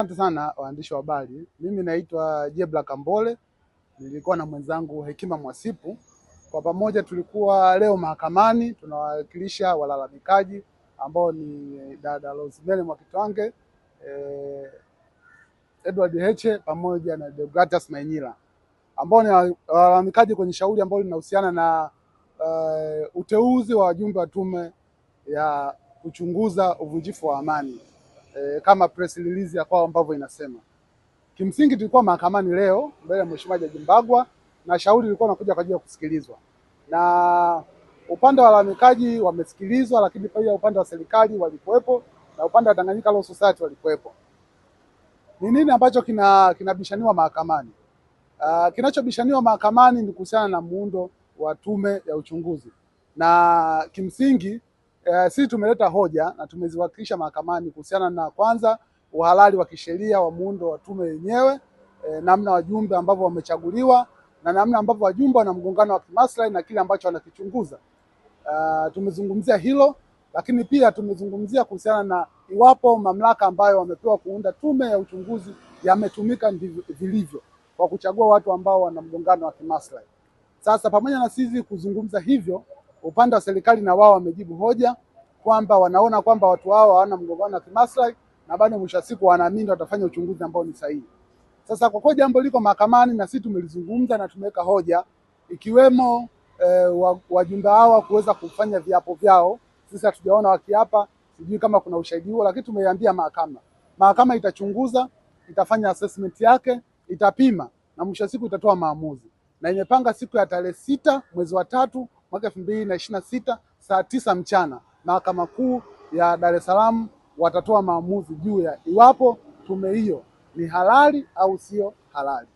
Asante sana waandishi wa habari. Mimi naitwa Jebla Kambole, nilikuwa na mwenzangu Hekima Mwasipu. Kwa pamoja tulikuwa leo mahakamani tunawakilisha walalamikaji ambao ni dada Rosemary Mwakitwange, Edward Heche pamoja na Deogratias Mainyila, ambao ni walalamikaji kwenye shauri ambalo linahusiana na uteuzi wa wajumbe wa tume ya kuchunguza uvunjifu wa amani. Kama press release ya kwao ambavyo inasema. Kimsingi tulikuwa mahakamani leo mbele ya Mheshimiwa Jaji Mbagwa na shauri lilikuwa linakuja kwa ajili ya kusikilizwa. Na upande wa walalamikaji wamesikilizwa, lakini pia upande wa serikali walikuwepo na upande wa Tanganyika Law Society walikuwepo. Ni nini ambacho kinabishaniwa mahakamani? Kinachobishaniwa mahakamani ni kuhusiana na muundo wa tume ya uchunguzi. Na kimsingi sisi tumeleta hoja na tumeziwakilisha mahakamani kuhusiana na kwanza uhalali wa kisheria wa muundo wa tume yenyewe, namna wajumbe ambavyo wamechaguliwa na namna ambavyo wajumbe wana mgongano wa kimaslahi na kile ambacho wanakichunguza. Tumezungumzia hilo, lakini pia tumezungumzia kuhusiana na iwapo mamlaka ambayo wamepewa kuunda tume ya uchunguzi yametumika vilivyo kwa kuchagua watu ambao wana mgongano wa kimaslahi. Sasa pamoja na sisi kuzungumza hivyo, upande wa serikali na wao wamejibu hoja kwamba wanaona kwamba watu hao hawana mgongano wa kimaslahi na bado mwisho wa siku wanaamini watafanya uchunguzi ambao ni sahihi. Sasa kwa kuwa jambo liko mahakamani na sisi tumelizungumza na tumeweka hoja ikiwemo wajumbe hawa kuweza kufanya viapo vyao. Sisi hatujaona wakiapa, sijui kama kuna ushahidi huo, lakini tumeiambia mahakama. Mahakama itachunguza, itafanya assessment yake, itapima na mwisho wa siku itatoa maamuzi. Na imepanga siku ya tarehe 6 mwezi wa 3 mwaka 2026 saa 9 mchana Mahakama Kuu ya Dar es Salaam watatoa maamuzi juu ya iwapo tume hiyo ni halali au sio halali.